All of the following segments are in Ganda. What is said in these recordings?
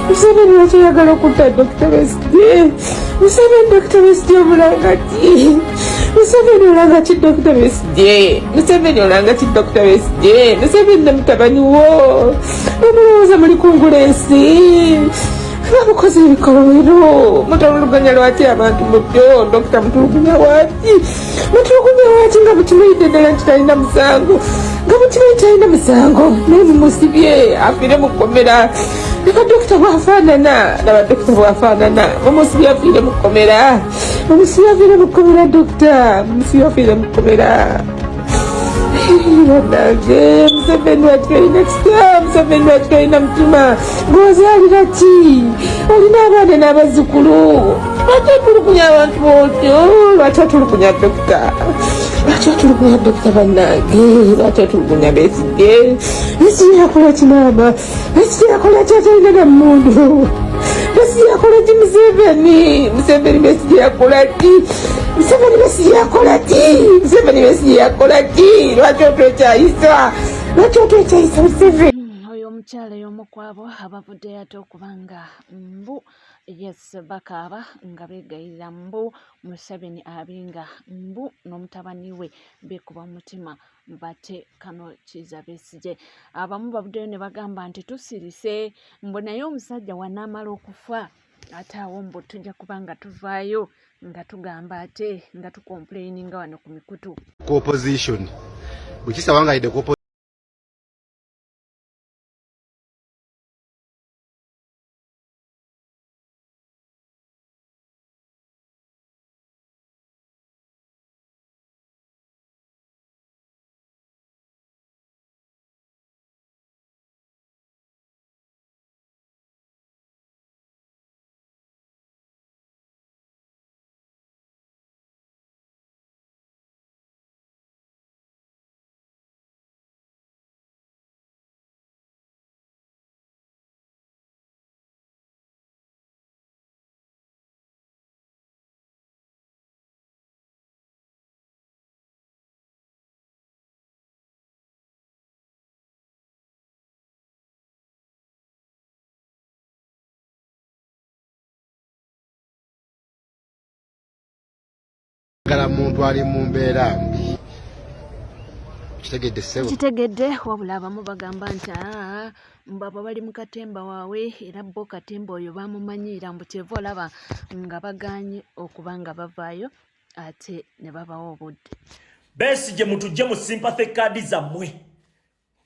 Museveni wakyayagala okutta Dr. Besigye. Museveni Dr. Besigye omulanga ki? Museveni olanga ki Dr. Besigye? Museveni olanga ki Dr. Besigye? Museveni ne mutabani wo omulowooza muli kungula ensi abamukozi ebikolobero mutuluganya lwaki abantu muddo Dr. mutulugunya waki nga mukimayidde ddala nti talina musango nga mukimanyi talina musango naye mumusibye afiire mu kkomera Dokta bwafaanana n'abadokita bwafaanana mumusibye afiire mu kkomera Dokta mumusibye afiire mu kkomera bannange Museveni watulina ekisa Museveni watulina mutima ng'ozaalira ki olina abaana n'abazzukulu lwaki otulugunya abantu bwotyo lwaki otulugunya dokita bannange lwaki otulugunya Besigye Besigye yakola ki maama Besigye yakola ki atalina na mmundu Besigye yakola ki Museveni Besigye yakola ki Besigye yakola ki lwaki otwekyayisa Museveni oyo omukyala y'omu kwabo abavudde ate okubanga mbu yes bakaaba nga beegayirira mbu Museveni abinga mbu n'omutabani we beekuba omutima bate kano Kizza Besigye. Abamu bavuddeyo ne bagamba nti tusirise mbu naye omusajja wanaamala okufa ate awo mbu tujja kuba nga tuvaayo nga tugamba ate nga tukomplaininga wano ku mikutu opposition bwekisawangayidde muntu ali mu mbeera mbi kitegedde wabula abamu bagamba nti mbaba bali mu katemba waabwe era bo katemba oyo bamumanyira mbu kyeva olaba nga baganye okuba nga bavaayo ate ne babawo obudde. Besigye mutujje mu sympathy card zammwe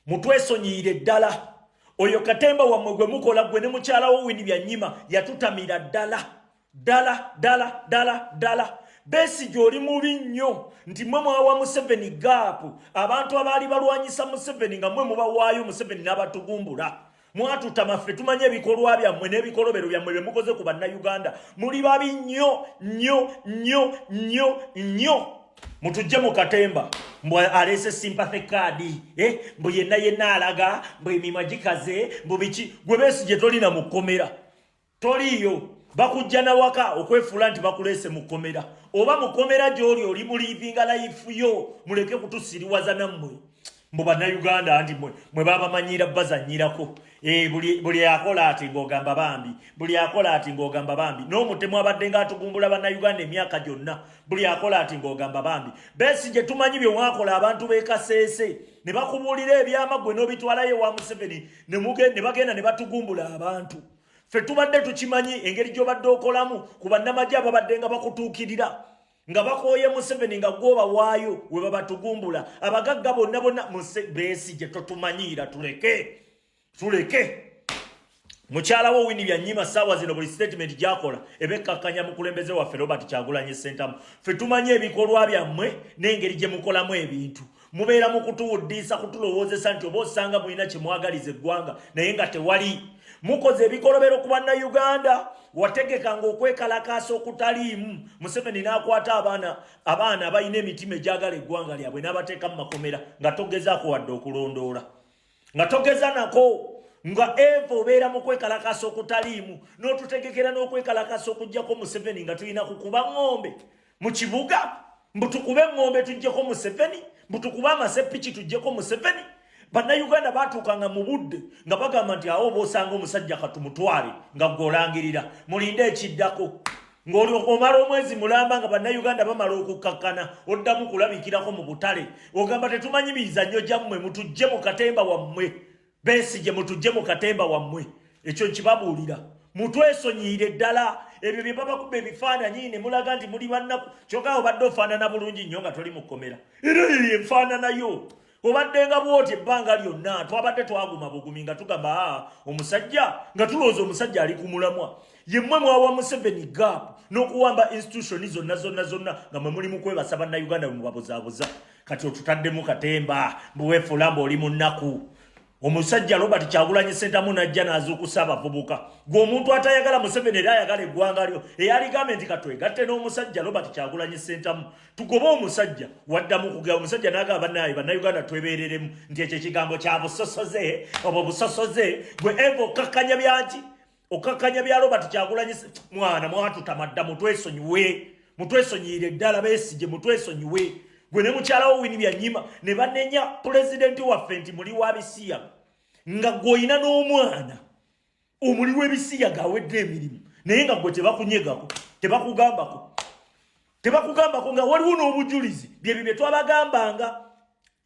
mutwesonyiire ddala oyo katemba wammwe gwe mukola gwe ne mukyala wo Winnie Byanyima yatutamira ddala Besigye oli mubi nnyo nti mmwe mwawa Museveni gaapu abantu abaali balwanyisa Museveni nga mmwe mubawaayo Museveni n'abatugumbula mwatutama ffe tumanye ebikolwa byammwe n'ebikolobero byammwe bye mukoze ku bannayuganda muli babi nnyo mutujje mu katemba mbwe alese sympathy card mbwe yenna alaga mbwe emimwa gikaze mbwe biki gwe Besigye tolina mu kkomera toliyo bakujja na waka okwefuula nti bakulese mu kkomera oba mu kkomera gy'oli oli mulivinga life yo muleke kutusiriwaza nammwe mbu bannayuganda nti mwe babamanyira bazanyirako buli akola ati ng'ogamba bambi n'omutemu abadde ng'atugumbula bannayuganda emyaka gyonna buli akola ati ng'ogamba bambi Besigye tumanyi bye mwakola abantu b'ekaseese ne bakubuulira ebyama gwe n'obitwalayo wa Museveni ne bagenda ne batugumbula abantu ffe tubadde tukimanyi engeri gy'obadde okolamu ku bannamagye ababadde nga bakutuukirira nga bakooye Museveni nga gw'obawaayo we babatugumbula abagagga bonna Besigye totumanyiira tuleke mukyala wo Winnie Byanyima ssaawa zino buli statement gy'akola ebekkakkanya mukulembeze waffe Robert Kyagulanyi Ssentamu ffe tumanyi ebikolwa byammwe n'engeri gye mukolamu ebintu mubeera mu kutuwuddiisa kutulowoozesa nti oba osanga mulina kye mwagaliza eggwanga naye nga tewali mukoze ebikolobero ku bannayuganda wategekanga okwekalakaasa okutaliimu Museveni n'akwata abaana abalina emitima egyagala eggwanga lyabwe n'abateeka mu makomera nga togezaako wadde okulondoola nga togeza nako nga eva obeera mu kwekalakaasa okutaliimu n'otutegekera n'okwekalakaasa okuggyako Museveni nga tulina kukuba ng'ombe mu kibuga mbu tukube ng'ombe tuggyeko Museveni mbu tukube amasepiki tuggyeko Museveni Bannayuganda batuukanga mu budde nga bagamba nti awo boosanga omusajja katumutwale nga gw'olangirira mulinde ekiddako ng'omala omwezi mulamba nga bannayuganda bamala okukkakkana oddamu kulabikirako mu butale ogamba tetumanyi mizannyo gyammwe mutujje mu katemba wammwe Besigye mutujje mu katemba wammwe ekyo nkibabuulira mutwesonyiire ddala ebyo bye babakuba ebifaananyi ne mulaga nti muli bannaku kyokka obadde ofaanana bulungi nnyo nga toli mu kkomera era eyo enfaananayo obadde nga bwoti ebbanga lyonna twabadde twaguma bugumi nga tugamba omusajja nga tulowooza omusajja ali ku mulamwa yemmwe mwawa Museveni gap n'okuwamba institution zonna nga mwe mulimu kwebasa bannayuganda mu babuzaabuza kati otutaddemu katemba buweefula mba oli mu nnaku omusajja Robert Kyagulanyi Ssentamu najja n'azuukusa abavubuka gw'omuntu atayagala Museveni era ayagala eggwanga lyo eyaligambye nti katwegatte n'omusajja Robert Kyagulanyi Ssentamu tugobe omusajja waddamu kugaba omusajja n'agamba bannayuganda twebeereremu nti ekyo ekigambo kya busosoze obwo busosoze gwe eva okkakkanya byanki okkakkanya bya Robert Kyagulanyi mwana mwatutamada mutwesonyiire ddala Besigye mutwesonyiwe gwe ne mukyala wo Winnie Byanyima ne banenya pulezidenti waffe nti muli wa bisiya nga gw'olina n'omwana omuli w'ebisiya gawedde emirimu naye nga gwe tebakunyegako tebakugambako nga waliwo n'obujulizi byebyo bye twabagambanga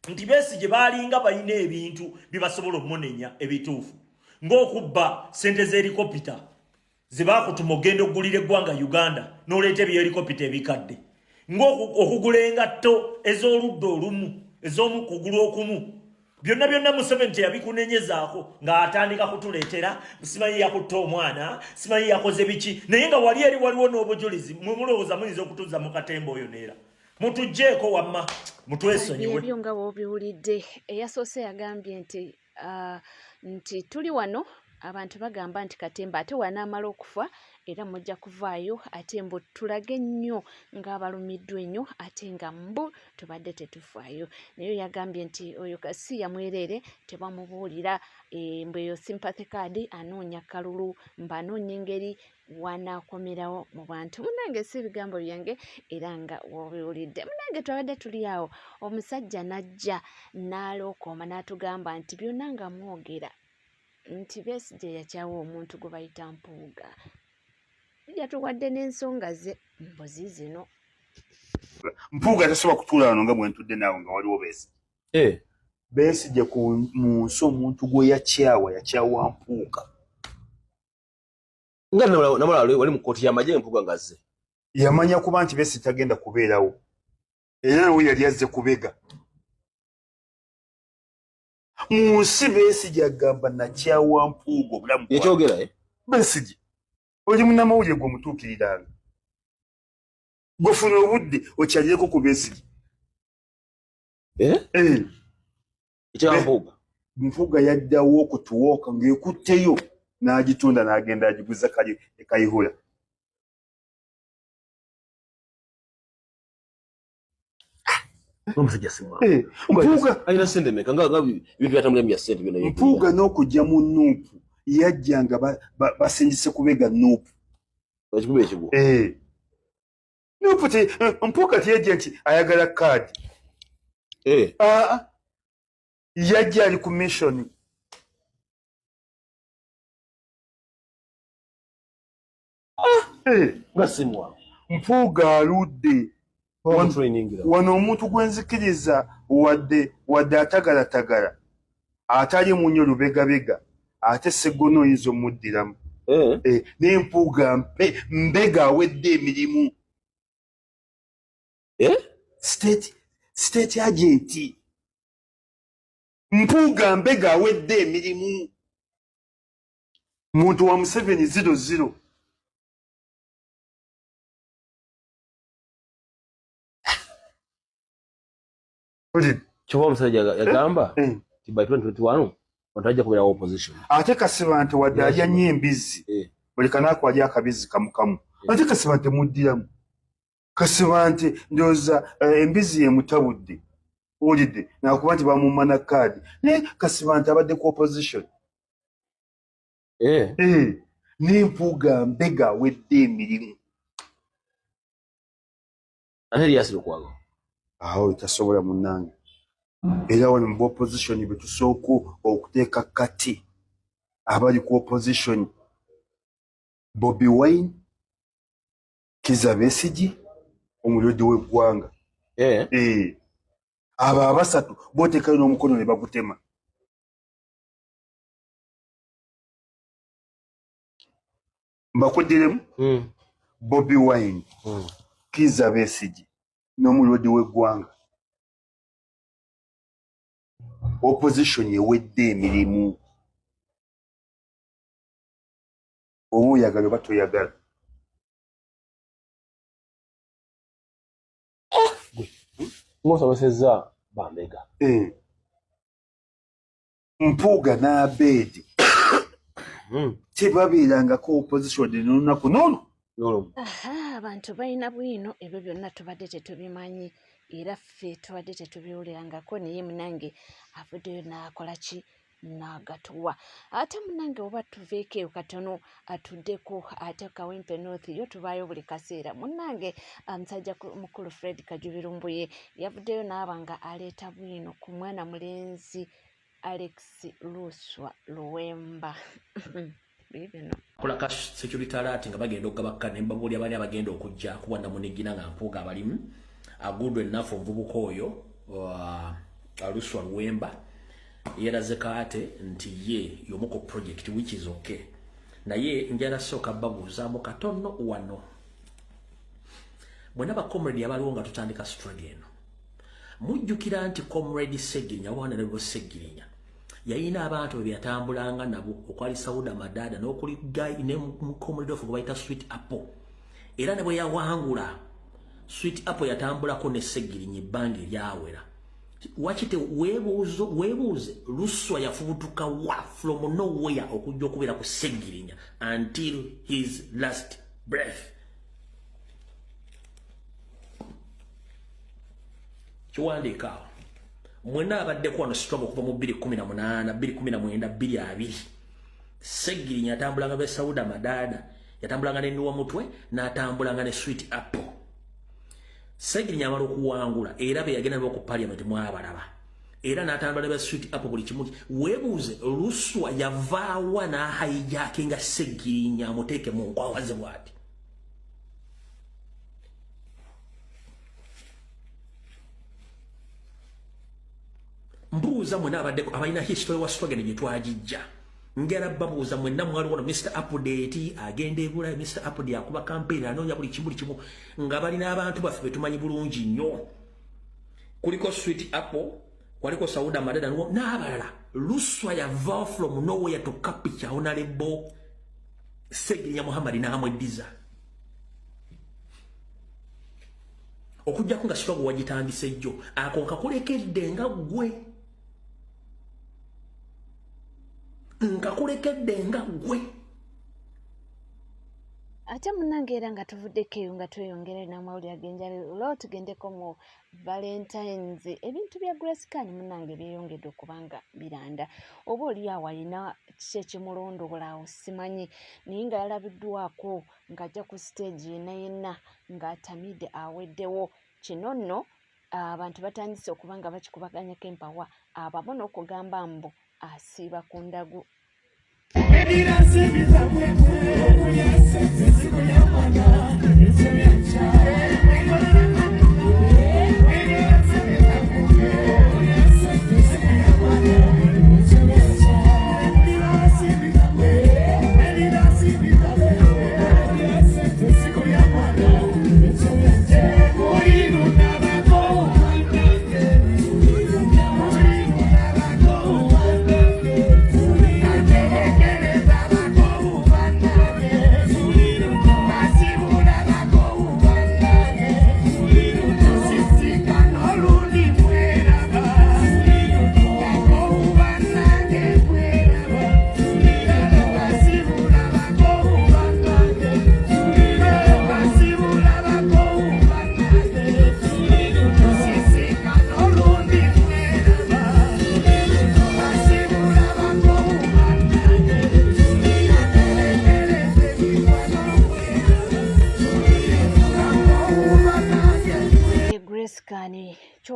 nti Besigye baalinga balina ebintu bibasobola omunenya ebituufu ng'okubba sente z'erikopita ze baakutuma ogenda okugulira eggwanga Uganda n'oleeta ebyelikopita ebikadde ng'okugula engatto ez'oludda olumu ez'omukugulu okumu byonna Museveni teyabikunenyezaako ng'atandika kutuleetera simanyi yakutta omwana simanyi yakoze biki naye nga wali eri waliwo n'obujulizi mulowooza muyinza okutuuza mu katemba oyo neera mutugjeeko wamma mutwesonyiwe ebyo nga bw'obiwulidde eyasoose yagambye nti tuli wano abantu bagamba nti katemba ate wanaamala okufa era mujja kuvaayo ate mbu tulage nnyo ng'abalumiddwa ennyo ate nga mbu tubadde tetufaayo naye yagambye nti oyo Kasiya Mwerere tebamubuulira mbu eyo sympathy card anoonya kalulu mba anoonya engeri wanaakomerawo mu bantu munange si ebigambo byange era nga wobiwulidde munange twabadde tuli awo omusajja najja n'alokooma n'atugamba nti byonna nga mwogera nti Besigye yakyawa omuntu gwe bayita Mpuuga yatuwadde n'ensonga ze mbuzi zino Mpuuga tasobola kutuula wano nga bwe ntudde naawe nga waliwo Besigye Besigye mu nsi omuntu gwe yakyawa Mpuuga nga namala wali mu kkooti y'amagye Mpuuga ngazze yamanya kuba nti Besigye tagenda kubeerawo era we yali azze kubega mu nsi Besigye agamba nakyawa Mpuuga obulamu yekyogera Besigye oli munnamawulire gwe omutuukiriranga gwefuna obudde okyalireko ku Besigye ekya Mpuuga yaddawo okutuwooka ng'ekutteyo n'agitunda n'agenda agiguza Kayihura omusajja Mpuuga alina ssente meka nga bintu byatambula bya ssente byonna Mpuuga n'okujja mu Nuupu yajja nga basingise kubega Nuupu ekikuba ekigwo Nuupu Mpuuga teyajja nti ayagala kaadi yajja ali ku mission ngasimwa Mpuuga aludde wano omuntu gwenzikiriza wadde atagalatagala atali munyo lubegabega ate Sseggona oyinza omuddiramu naye Mpuuga mbega awedde emirimu state agent Mpuuga mbega awedde emirimu muntu wa Museveni 00 kyoba omusajja yagamba ti by 2021 ontajja kubeerawo opposition ate Kasiba nti wadde alya nnyo embizi buli kanaako alya akabizi kamukamu ate Kasiba nti muddiramu Kasiba nti ndowooza embizi yemutabudde owulidde nakuba nti bamumana kaadi naye Kasiba nti abadde ku opposition n'Empuuga mbega awedde emirimu ate lyasira okwaga awo tasobola munnange era wano mu opposition betusooka okuteeka kati abali ku opposition Bobi Wine, Kizza Besigye, omulodi w'eggwanga. Abo abasatu booteekayo n'omukono ne bagutema. Mbakuddiremu Bobi Wine, Kizza Besigye n'omulodi w'eggwanga. Opposition ewedde emirimu. Oba oyagala oba toyagala. Ng'osomesezza Bambega. Mpuuga n'Abeedi tebabeerangako opposition n'olunaku n'olwo. Abantu balina bwino ebyo byonna tubadde tetubimanyi era ffe tubadde tetubiwulirangako naye munange avuddeyo n'akola ki n'agatuwa. Ate munange oba tuveeko eyo katono atuddeko ate Kawempe North yo tubaayo buli kaseera. Munange musajja mukulu Fred Kajubirumbuye yavuddeyo n'aba nga aleeta bwino ku mwana mulenzi Alex Luswa Luwemba. Kulaka security alert nga bagenda okugabaka ne mbabuli abali abagenda okujja kuba namunigina nga mpuuga abalimu agudwe enough omuvubuka oyo Luswa Luwemba yeraze kaate nti ye yomuko project which is okay naye njala soka babuuzamu katono wano mwena ba comrade abaliwo nga tutandika struggle eno mujjukira nti comrade Segirinya wana ne Segirinya yayina abantu byatambulanga nabo okwali Sauda Madada n'okuli guy ne comrade of White Sweet Apple era ne bwe yawangula Sweet Apple yatambulako ne Segirinya ebbanga eryawera. Wachite webuuze Luswa yafubutuka wa from nowhere okujja okubeera ku Segirinya until his last breath. Kiwandiika mwena abaddeko wano struggle kuva mu 2018 2019 2020 Segirinya yatambulanga be Sauda Madada yatambulanga ne Nuwa Mutwe n'atambulanga ne Sweet Apple. Segirinya amala okuwangula era be yagenda ku parliament mwabalaba era n'atambula be Sweet Apple buli kimu. Webuuze Luswa yavaawa n'ahijackinga Segirinya amuteeke mu nkwawaze bw'ati. Mbuuza mwena abaddeko abalina history wa struggle gye twagijja ngera babuuza mwena mwali wano Mr. Update agenda ebula Mr. Update akuba campaign anoonya buli kimu nga balina abantu baffe betumanyi bulungi nnyo kuliko Sweet Apple waliko Sauda Madada n'abalala. Luswa yava from nowhere to capture Honorable Segirinya Muhammad n'amweddiza okujjako nga struggle wagitandise jjo ako nkakulekedde nga gwe ate munange era nga tuvuddeko eyo nga tweyongera n'amawulire ag'enjawulo olwo tugendeko mu Valentines ebintu bya Grace Kan munange byeyongedde okubanga biranda oba oli awo alina kiki ekimulondoola awo simanyi naye nga yalabiddwako ng'ajja ku stage yenna ng'atamidde aweddewo kino nno abantu batandise okuba nga bakikubaganyako empawa abamu n'okugamba mbu asiiba ku ndagu.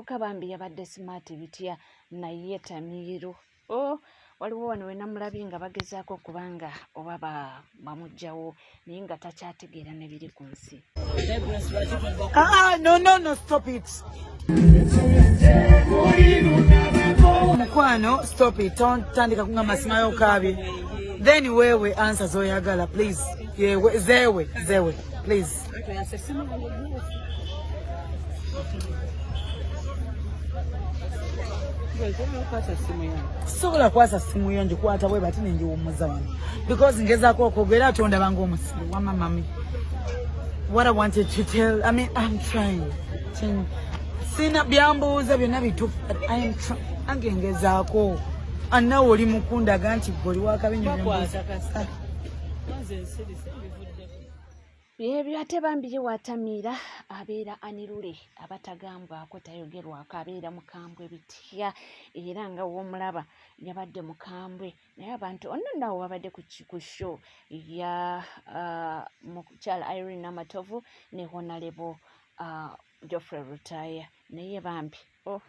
omuvubuka bambi yabadde smart bitya naye Tamiru waliwo wano we namulabye nga bagezaako okubanga oba bamugjawo naye nga takyategeera ne biri ku nsi. No, stop it. Mukwano, stop it. Tandika kunga masima yokabi. Then wewe answer zoyagala, please. Zewe, please. Sobola kwasa simu yo njikwata we batine njiwumuza wano because ngezaako okwogera atonda bangu omusiru wa mami. What I wanted to tell, I mean, I'm trying. Sina byambuuza byonna bituufu, but I am trying. Angengezaako. Annawe oli mukundaga nti goli wakabinywa byambuuza. Byebyo ate bambi Watamiira abeera Anirule abatagambwako tayogerwako abeera mukambwe bitya era nga w'omulaba yabadde mukambwe naye abantu ono nawo wabadde ku show ya mukyala Irene Namatovu ne Honorable Geoffrey Rutaya naye bambi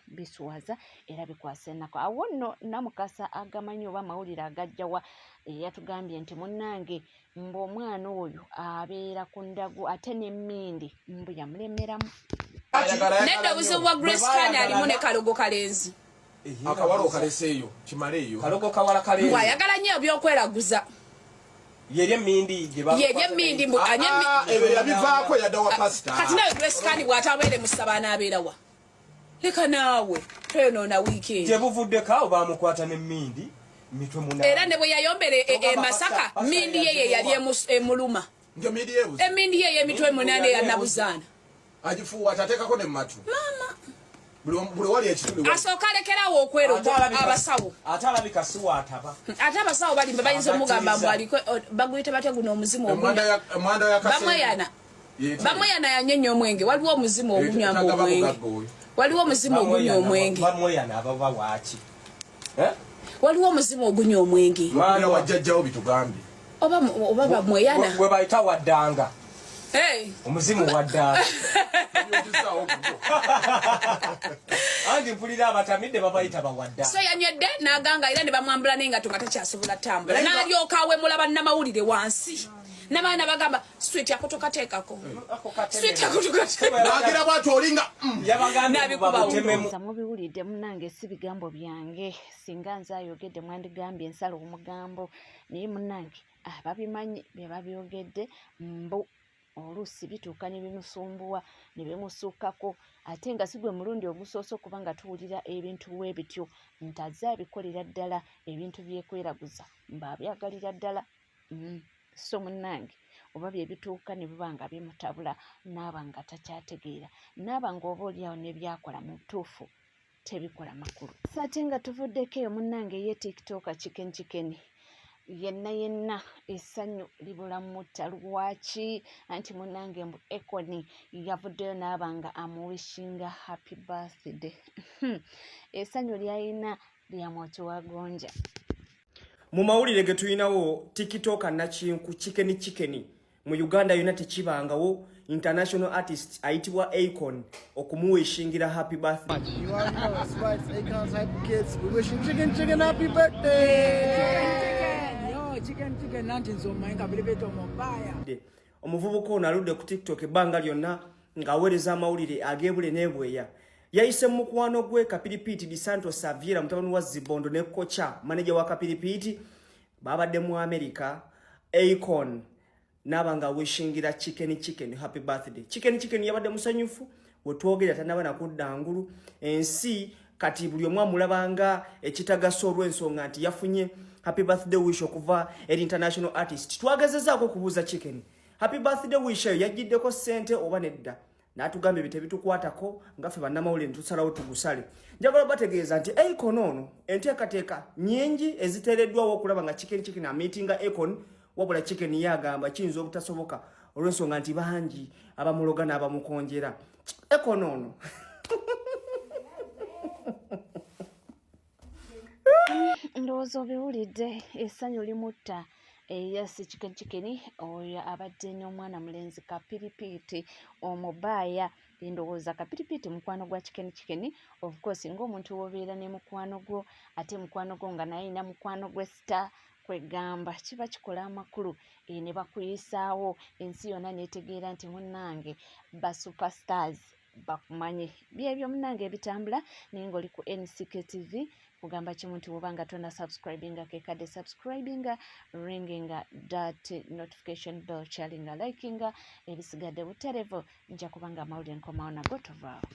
bisuwaza era bikwasa enako awo nno Namukasa agamanyi oba mawulire agajjawa yatugambye nti munnange mbu omwana oyo abeera ku ndagu ate n'emmindi mbu yamulemeramu nedda buzibu Grace Kane alimu ne kalogo kalenzi akawala okaleseeyo kimaleeyo kalogo kawala kalenzi ayagala nnyo ebyokweraguza yerye mmindi mbu yabivaako yadda wa pasita kati nawe Grace Kane bw'atabeere mu ssaba abeerawa leka naawe twenoona wiikendi gyebuvuddeko awo bamukwata n'emmindi mitwe munana era ne bwe yayombere Masaka mmindi ye yali emuluma emmindi ye emitwe munana eyanabuzaana agifuuwa atateekako ne mmatu buli wali ekitundu asooka alekerawo okwerogo abasawo ate alabika siwa ataba ate abasawo balimba bayinza omugamba mbu aliko baguyita batya guno omuzimu bamweyana yanywa ennyo omwenge waliwo omuzimu ogunywa omwenge waliwo omuzimu ogunywa omwenge waliwo omuzimu ogunywa omwenge mwana wajjajjawo bitugambye oba bamweyana we bayita waddanga omuzimu waddanga anti mpulira abatamidde babayita bawadda so yanywedde n'aganga era ne bamwambula n'engato nga takyasobola ttambula n'alyoka awemula bannamawulire wansi n'abaana bagamba street yakotokateekako street yakotokateekanagira bwati olinga nabikubawo mubiwulidde munnange si bigambo byange singa nze ayogedde mwandigambye ensala omugambo naye munnange ababimanyi bye babyogedde mbu oluusi bituuka ne bimusumbuwa ne bimusukkako ate nga sigwe mulundi ogusoose okuba nga tuwulira ebintu bwe bityo nti azze abikolera ddala ebintu byekweraguza mbabyagalira ddala so munnange oba bye bituuka ne biba nga bimutabula naaba nga takyategeera naaba nga oba oliawo ne byakola mu butuufu tebikola makulu ate nga tuvuddeko eyo munnange ye tiktoka chicken yenna essanyu libula mutta lwaki anti munnange mbu Ekoni yavuddeyo naaba nga amuwishinga happy birthday essanyu lyalina lyamwoto wagonja mu mawulire ge tulinawo tikitoka nakinku chicken mu Uganda yonna tekibangawo international artist ayitibwa Akon okumuwishingira happy birthday. You are Akon's happy kids. We wish you chicken happy birthday. Chicken nanti nzomainga bilebeto mobaya. Omuvubuka ono aludde ku TikTok ebbanga lyonna ng'aweereza amawulire ageebule n'ebweya. Yayise mu mukwano gwe Kapiripiti Di Santos Xavier mutabani wa Zibondo ne kocha manager wa Kapiripiti babadde mu America. Akon nabanga wishingira chicken happy birthday. Chicken yabadde musanyufu wetwogera tanaba nakudda ngulu ensi kati buli omwa mulabanga ekitagaso olw'ensonga nti yafunye happy birthday wish okuva eri international artist. Twagazezaako kubuuza chicken happy birthday wish yajiddeko sente oba nedda n'atugambye bitebitukwatako ngaffe bannamawulire tusalawo tugusale. Njagala bategeeza nti Akon ono enteekateeka nnyingi eziteereddwawo okulaba nga chicken amiitinga Akon wabula chicken yagamba kiyinza obutasoboka olw'ensonga nti bangi abamuloga n'abamukonjera. Akon ono ndowooza obiwulidde essanyu limutta yes chicken oyo abadde n'omwana mulenzi Kapiripiti omubaaya ndowooza kapitipiti mukwano gwa kikeni of course ng'omuntu wobeera ne mukwano gwo ate mukwano gwo nga naye na mukwano gwe star kwegamba kiba kikola amakulu ne bakuyisaawo ensi yonna netegeera nti munnange ba superstars bakumanye byebyo munnange ebitambula naye ng'oli ku NCK TV kugamba kimu nti woba nga tonna subscribinga kekadde subscribinga ringinga that notification bell chalinga likinga ebisigadde buterevu nja kubanga amawulire nkomawo nago tovaawo.